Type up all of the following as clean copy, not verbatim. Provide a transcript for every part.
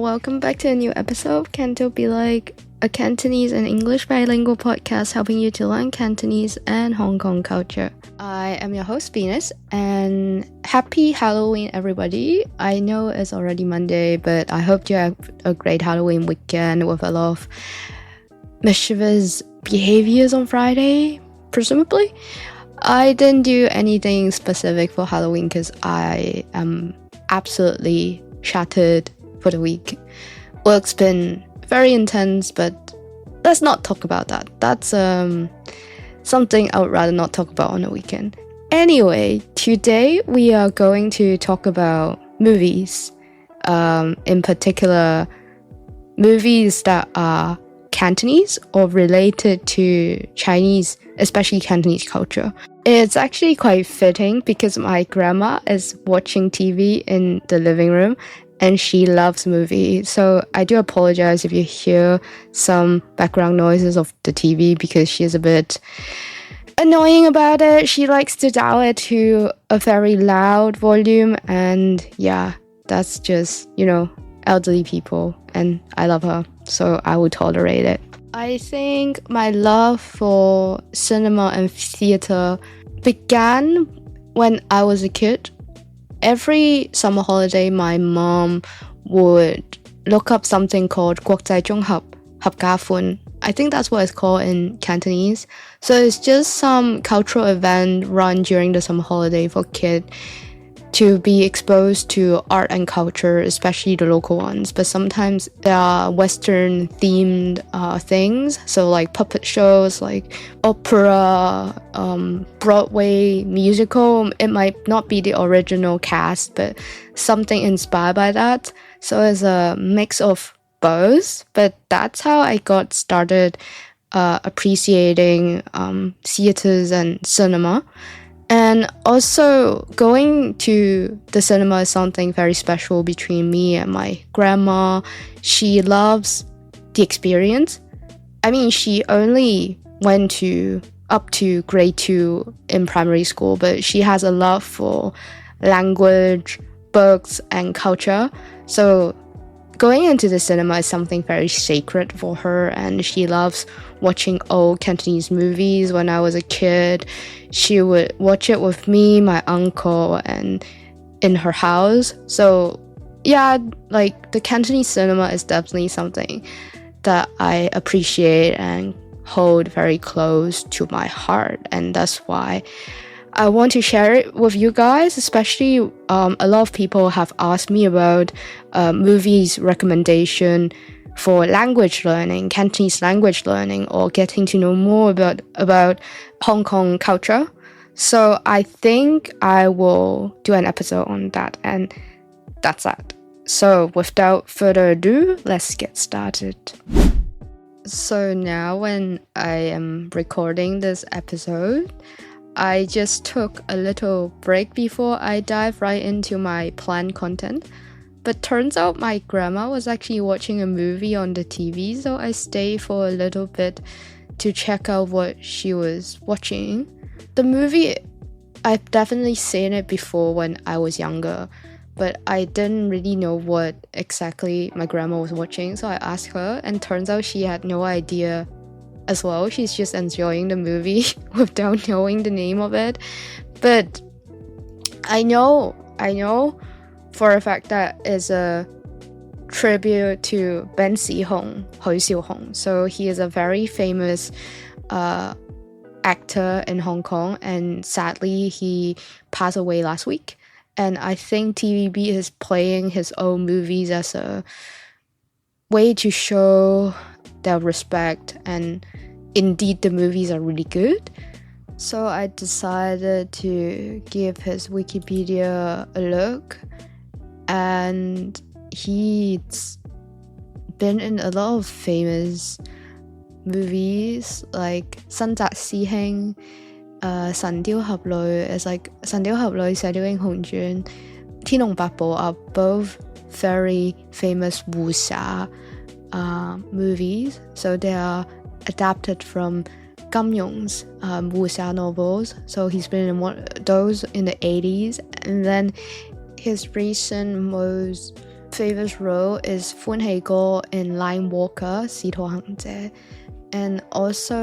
welcome back to a new episode of Canto Be Like, a Cantonese and English bilingual podcast helping you to learn Cantonese and Hong Kong culture. I am your host, Venus, and happy Halloween, everybody. I know it's already Monday, but I hope you have a great Halloween weekend with a lot of mischievous behaviors on Friday, presumably. I didn't do anything specific for Halloween because I am absolutely shattered for the week. Work's been very intense, but let's not talk about that. That's something I would rather not talk about on the weekend. Anyway, today we are going to talk about movies. In particular, movies that are Cantonese or related to Chinese, especially Cantonese culture. It's actually quite fitting because my grandma is watching TV in the living room and she loves movies. So I do apologize if you hear some background noises of the TV because she is a bit annoying about it. She likes to dial it to a very loud volume, and yeah, that's just, elderly people, and I love her, so I will tolerate it. I think my love for cinema and theatre began when I was a kid. Every summer holiday, my mom would look up something called 國際綜合合家歡. I think that's what it's called in Cantonese. So it's just some cultural event run during the summer holiday for kids to be exposed to art and culture, especially the local ones. But sometimes there are Western themed things, so like puppet shows, like opera, Broadway musical. It might not be the original cast, but something inspired by that. So it's a mix of both. But that's how I got started appreciating theaters and cinema. And also, going to the cinema is something very special between me and my grandma. She loves the experience. I mean, she only went up to grade 2 in primary school, but she has a love for language, books, and culture. So going into the cinema is something very sacred for her, and she loves watching old Cantonese movies. When I was a kid, she would watch it with me, my uncle, and in her house. So yeah, like the Cantonese cinema is definitely something that I appreciate and hold very close to my heart, and that's why I want to share it with you guys. Especially a lot of people have asked me about movies recommendation for language learning, Cantonese language learning, or getting to know more about Hong Kong culture. So I think I will do an episode on that, and that's that. So without further ado, let's get started. So now when I am recording this episode, I just took a little break before I dive right into my planned content. But turns out my grandma was actually watching a movie on the TV, so I stayed for a little bit to check out what she was watching. The movie, I've definitely seen it before when I was younger, but I didn't really know what exactly my grandma was watching, so I asked her, and turns out she had no idea as well. She's just enjoying the movie without knowing the name of it. But I know for a fact that is a tribute to Benz Hong. So he is a very famous actor in Hong Kong, and sadly he passed away last week. And I think TVB is playing his own movies as a way to show their respect, and indeed the movies are really good. So I decided to give his Wikipedia a look, and he's been in a lot of famous movies like 新紮師兄, 神雕俠侶 is like 神雕俠侶, 射雕英雄傳, 天龍八部 are both very famous wuxia movies. So they are adapted from Kim Yong's wuxia novels. So he's been in one those in the 80s, and then his recent most favorite role is 歡喜哥 in Line Walker 使徒行者 and also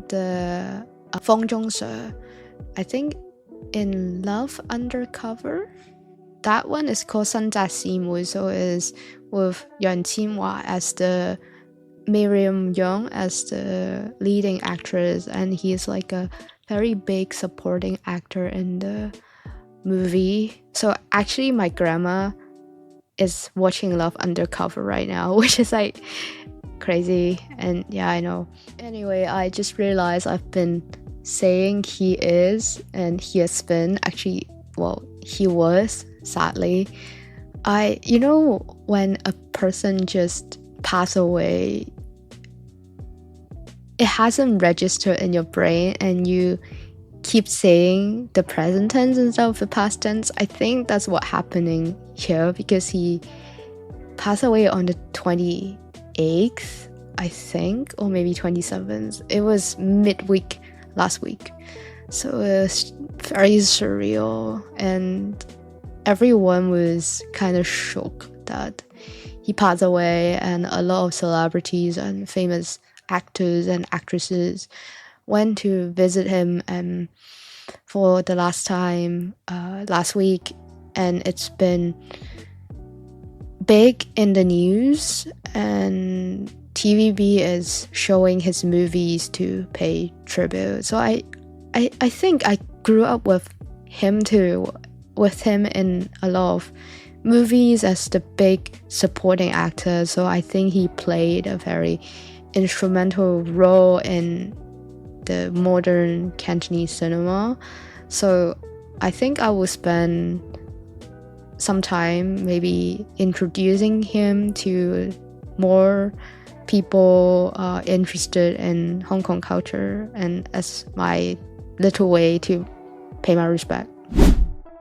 the Fong Sir, I think in Love Undercover. That one is called 新紮師妹, so it's with Yang Qinhua as the Miriam Young as the leading actress, and he's like a very big supporting actor in the movie. So actually my grandma is watching Love Undercover right now, which is like crazy, and yeah, I know. Anyway, I just realized I've been saying he is and he has been, actually, well, he was, sadly. You know when a person just pass away, it hasn't registered in your brain and you keep saying the present tense instead of the past tense. I think that's what's happening here because he passed away on the 28th, I think, or maybe 27th. It was midweek last week. So it was very surreal and everyone was kind of shocked that he passed away, and a lot of celebrities and famous actors and actresses went to visit him for the last time last week, and it's been big in the news, and TVB is showing his movies to pay tribute. So I think I grew up with him in a lot of movies as the big supporting actor, so I think he played a very instrumental role in the modern Cantonese cinema. So I think I will spend some time maybe introducing him to more people interested in Hong Kong culture, and as my little way to pay my respect.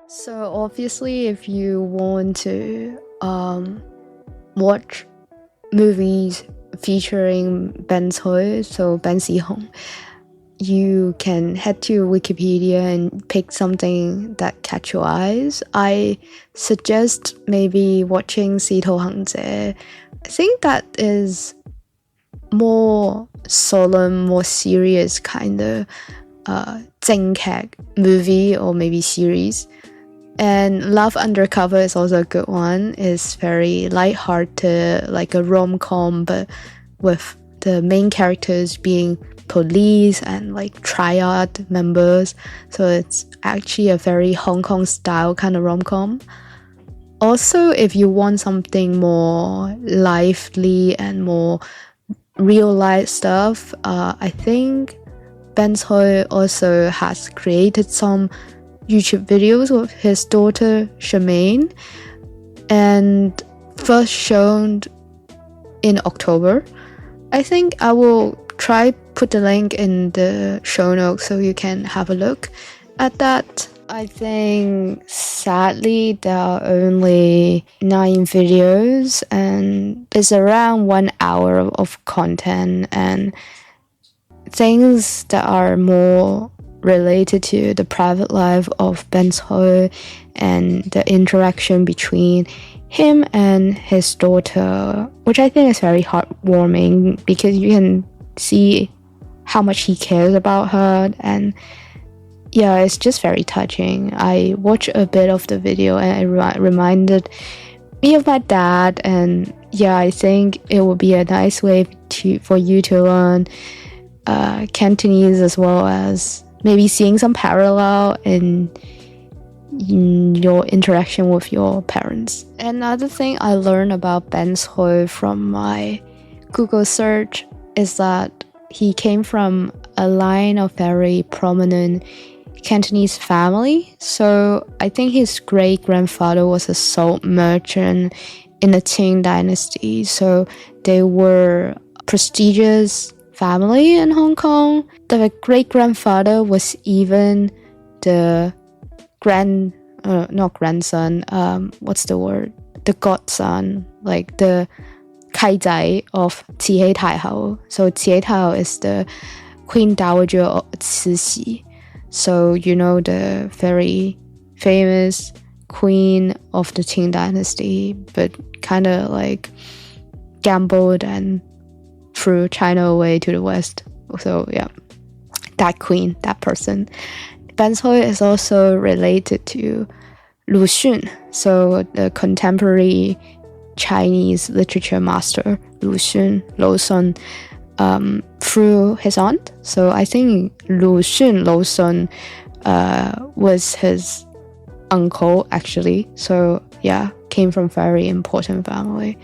So obviously if you want to watch movies featuring Benz, so Benz Hong, you can head to Wikipedia and pick something that catch your eyes. I suggest maybe watching 使徒行者. I think that is more solemn, more serious kind of 正劇 movie or maybe series. And Love Undercover is also a good one. It's very lighthearted, like a rom-com, but with the main characters being police and like triad members. So it's actually a very Hong Kong style kind of rom-com. Also, if you want something more lively and more real life stuff, I think Benz also has created some YouTube videos with his daughter Charmaine, and first shown in October. I think I will try put the link in the show notes so you can have a look at that. I think sadly there are only 9 videos and it's around 1 hour of content, and things that are more related to the private life of Benz Ho and the interaction between him and his daughter, which I think is very heartwarming because you can see how much he cares about her, and yeah, it's just very touching. I watched a bit of the video and it reminded me of my dad, and yeah, I think it would be a nice way for you to learn Cantonese, as well as maybe seeing some parallel in your interaction with your parents. Another thing I learned about Benz Ho from my Google search is that he came from a line of very prominent Cantonese family. So I think his great-grandfather was a salt merchant in the Qing dynasty. So they were prestigious family in Hong Kong. The great-grandfather was even the not grandson, what's the word? The godson, like the 契仔 of 慈禧太后. So 慈禧太后 is the Queen Dowager of Cixi. So you know the very famous queen of the Qing dynasty, but kind of like gambled and threw China away to the West. So yeah, that queen, that person. Benz is also related to Lu Xun, so the contemporary Chinese literature master Lu Xun, Lo Sun, through his aunt. So I think Lu Xun, Lo Sun, was his uncle actually. So yeah, came from very important family.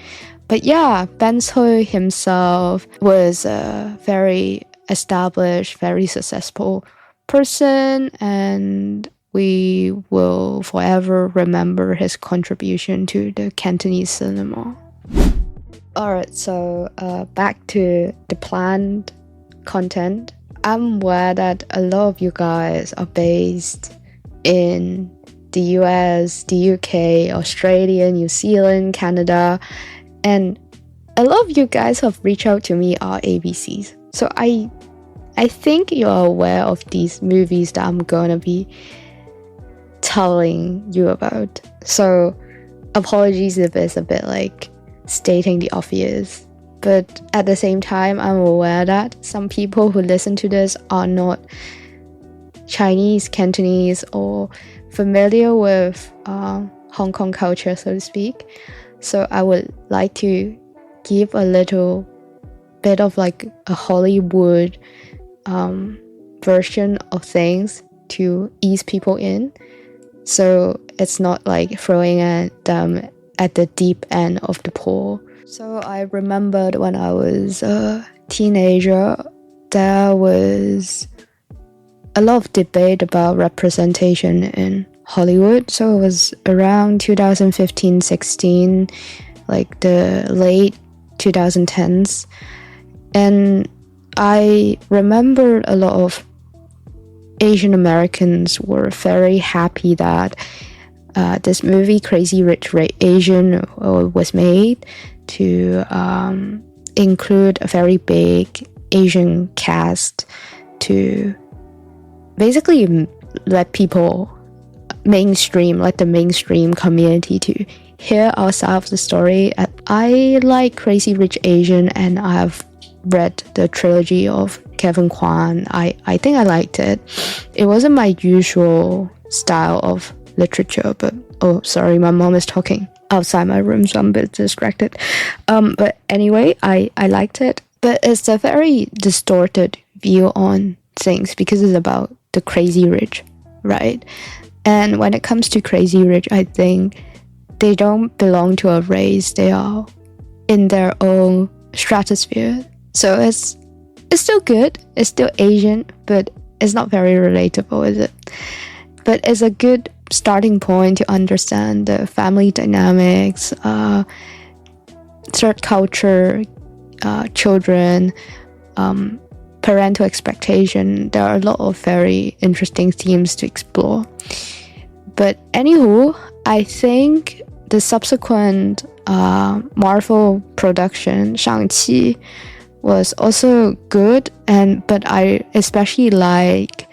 But yeah, Benz himself was a very established, very successful person, and we will forever remember his contribution to the Cantonese cinema. Alright, so back to the planned content. I'm aware that a lot of you guys are based in the US, the UK, Australia, New Zealand, Canada, and a lot of you guys have reached out to me are ABCs. So I think you're aware of these movies that I'm gonna be telling you about. So apologies if it's a bit like stating the obvious, but at the same time I'm aware that some people who listen to this are not Chinese, Cantonese, or familiar with Hong Kong culture, so to speak. So I would like to give a little bit of like a Hollywood version of things to ease people in. So it's not like throwing at them at the deep end of the pool. So I remembered when I was a teenager, there was a lot of debate about representation in Hollywood. So it was around 2015-16, like the late 2010s. And I remember a lot of Asian Americans were very happy that this movie Crazy Rich Asian was made to include a very big Asian cast to basically let the mainstream community to hear ourselves the story. I like Crazy Rich Asian, and I've read the trilogy of Kevin Kwan. I think I liked it. It wasn't my usual style of literature, but oh sorry, my mom is talking outside my room, so I'm a bit distracted. But anyway, I liked it, but it's a very distorted view on things because it's about the crazy rich, right? And when it comes to crazy rich, I think they don't belong to a race. They are in their own stratosphere. So it's still good, it's still Asian, but it's not very relatable, is it? But it's a good starting point to understand the family dynamics, third culture, children, parental expectation. There are a lot of very interesting themes to explore. But anywho, I think the subsequent Marvel production, Shang-Chi, was also good, but I especially like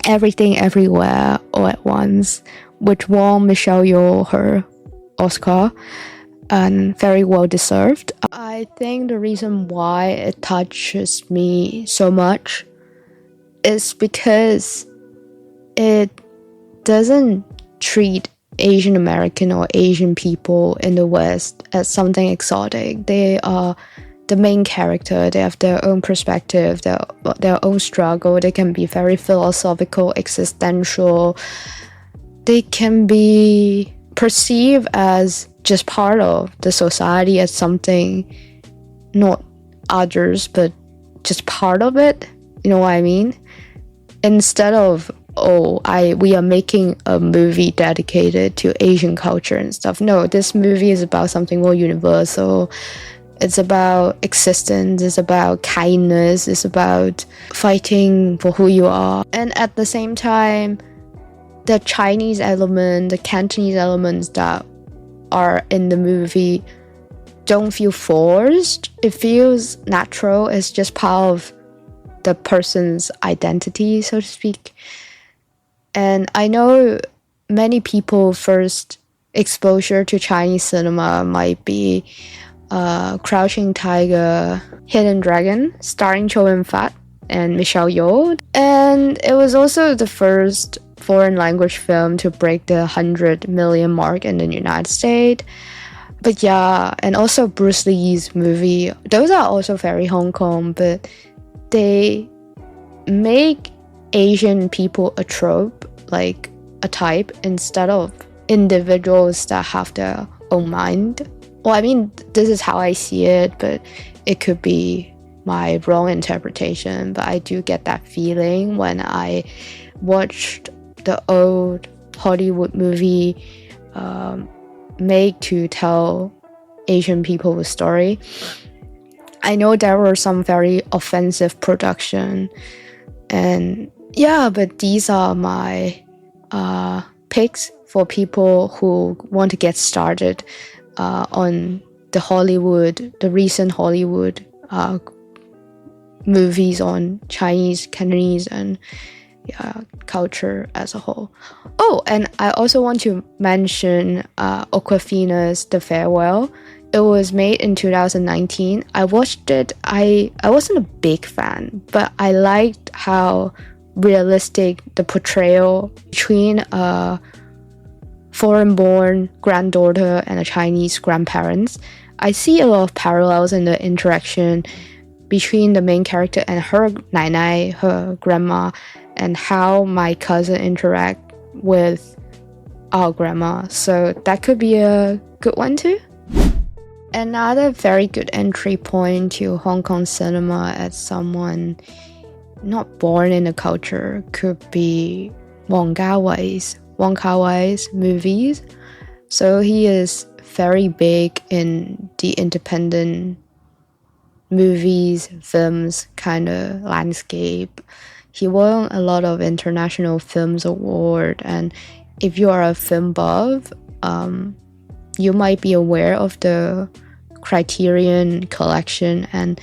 Everything Everywhere All at Once, which won Michelle Yeoh her Oscar, and very well deserved. I think the reason why it touches me so much is because it doesn't treat Asian American or Asian people in the West as something exotic. They are the main character. They have their own perspective, their own struggle. They can be very philosophical, existential. They can be perceived as just part of the society, as something not others, but just part of it. You know what I mean? Instead of we are making a movie dedicated to Asian culture and stuff. No, this movie is about something more universal. It's about existence, it's about kindness, it's about fighting for who you are. And at the same time, the Chinese element, the Cantonese elements that are in the movie don't feel forced. It feels natural. It's just part of the person's identity, so to speak. And I know many people first exposure to Chinese cinema might be Crouching Tiger, Hidden Dragon, starring Chow Yun-fat and Michelle Yeoh. And it was also the first foreign language film to break the 100 million mark in the United States. But yeah, and also Bruce Lee's movie. Those are also very Hong Kong, but they make Asian people a trope, like a type, instead of individuals that have their own mind. Well, I mean, this is how I see it, but it could be my wrong interpretation. But I do get that feeling when I watched the old Hollywood movie made to tell Asian people a story. I know there were some very offensive production, and yeah, but these are my picks for people who want to get started on the recent Hollywood movies on Chinese, Cantonese, and culture as a whole. Oh, and I also want to mention Awkwafina's The Farewell. It was made in 2019. I watched it. I wasn't a big fan, but I liked how realistic the portrayal between a foreign-born granddaughter and a Chinese grandparents. I see a lot of parallels in the interaction between the main character and her nai, her grandma, and how my cousin interact with our grandma. So that could be a good one too. Another very good entry point to Hong Kong cinema as someone not born in the culture could be Wong Kar-wai's movies. So he is very big in the independent movies, films kind of landscape. He won a lot of international films award, and if you are a film buff, you might be aware of the Criterion collection, and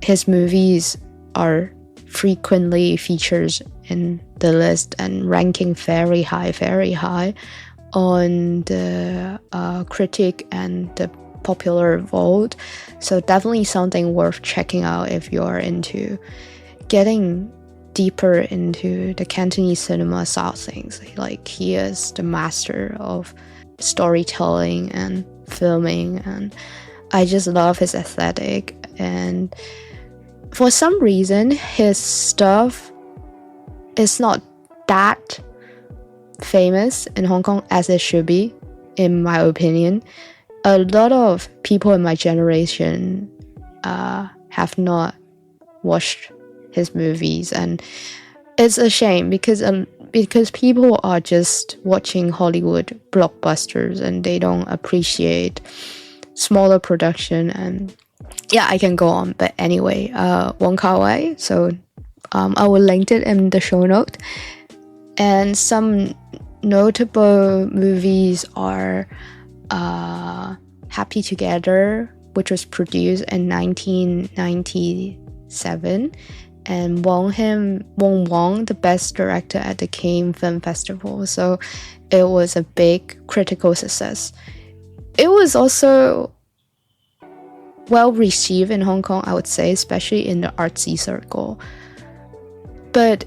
his movies are frequently features in the list and ranking very high on the critic and the popular vote. So definitely something worth checking out if you're into getting deeper into the Cantonese cinema side of things. Like, he is the master of storytelling and filming, and I just love his aesthetic. And for some reason, his stuff is not that famous in Hong Kong as it should be, in my opinion. A lot of people in my generation have not watched his movies, and it's a shame because people are just watching Hollywood blockbusters and they don't appreciate smaller production. And yeah, I can go on, but anyway, Wong Kar-wai, so I will link it in the show note. And some notable movies are Happy Together, which was produced in 1997, and Wong, the best director at the Cannes Film Festival. So it was a big critical success. It was also well received in Hong Kong, I would say, especially in the artsy circle. But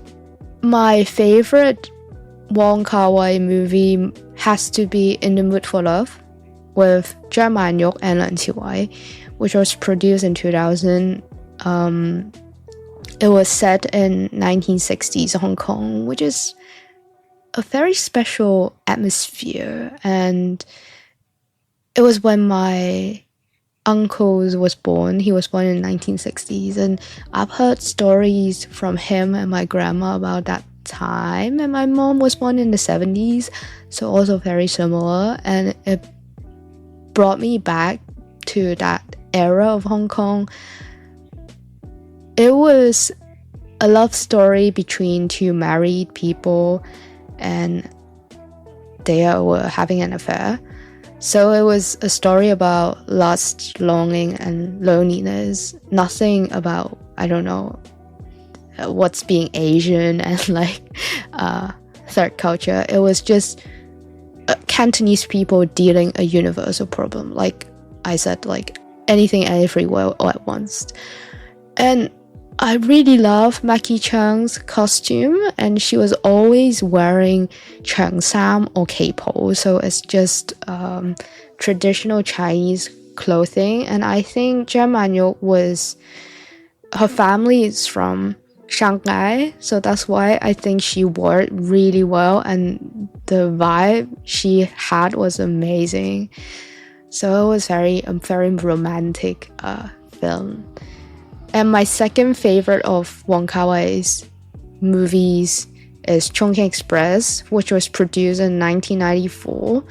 my favorite Wong Kar-wai movie has to be In the Mood for Love with Zhang Man-yuk and Lan Qiwai, which was produced in 2000. It was set in 1960s Hong Kong, which is a very special atmosphere. And it was when my uncle was born. He was born in 1960s, and I've heard stories from him and my grandma about that time. And my mom was born in the 70s, so also very similar. And it brought me back to that era of Hong Kong. It was a love story between two married people, and they were having an affair. So it was a story about lust, longing, and loneliness. Nothing about, I don't know, what's being Asian and like third culture. It was just Cantonese people dealing a universal problem. Like I said, like anything everywhere all at once. And I really love Mackie Chang's costume, and she was always wearing cheongsam or keipo, so it's just traditional Chinese clothing. And I think Jen Manyo her family is from Shanghai, so that's why I think she wore it really well, and the vibe she had was amazing. So it was a very romantic film. And my second favorite of Wong Kar-wai's movies is Chungking Express, which was produced in 1994.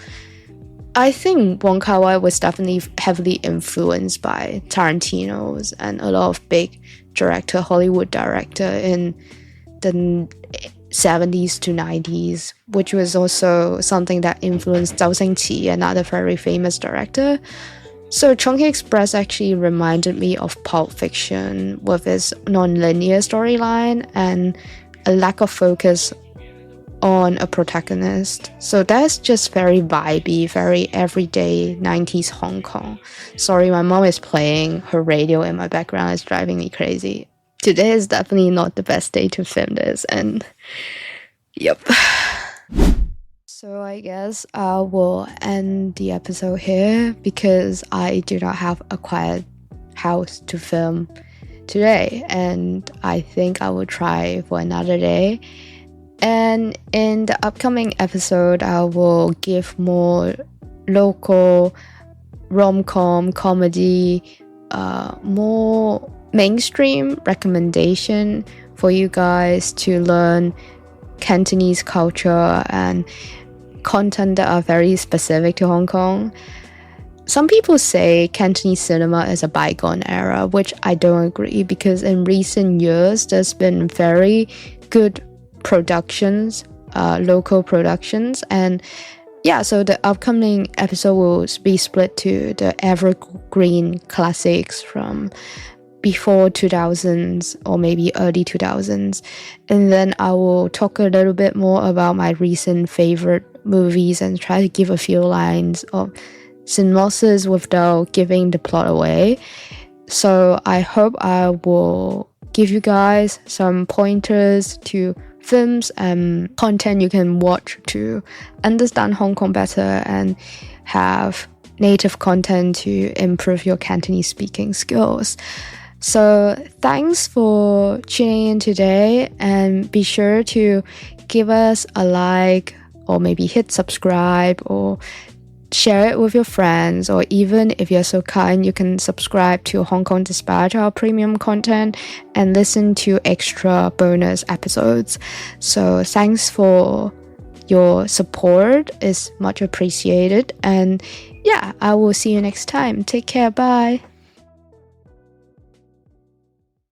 I think Wong Kar-wai was definitely heavily influenced by Tarantino's and a lot of big Hollywood director in the 70s to 90s, which was also something that influenced Zhao Xingqi, another very famous director. So Chungking Express actually reminded me of Pulp Fiction with its non-linear storyline and a lack of focus on a protagonist. So that's just very vibey, very everyday 90s Hong Kong. Sorry, my mom is playing her radio in my background. It's driving me crazy. Today is definitely not the best day to film this, and yep. So I guess I will end the episode here because I do not have a quiet house to film today, and I think I will try for another day. And in the upcoming episode, I will give more local rom-com comedy, more mainstream recommendation for you guys to learn Cantonese culture and content that are very specific to Hong Kong. Some people say Cantonese cinema is a bygone era, which I don't agree, because in recent years there's been very good productions, local productions, and yeah, so the upcoming episode will be split to the evergreen classics from before 2000s or maybe early 2000s, and then I will talk a little bit more about my recent favorite movies and try to give a few lines of synopsis without giving the plot away. So I hope I will give you guys some pointers to films and content you can watch to understand Hong Kong better and have native content to improve your Cantonese speaking skills. So thanks for tuning in today, and be sure to give us a like or maybe hit subscribe or share it with your friends, or even if you're so kind, you can subscribe to Hong Kong Dispatch, our premium content, and listen to extra bonus episodes. So thanks for your support, it's much appreciated, and yeah, I will see you next time. Take care, bye.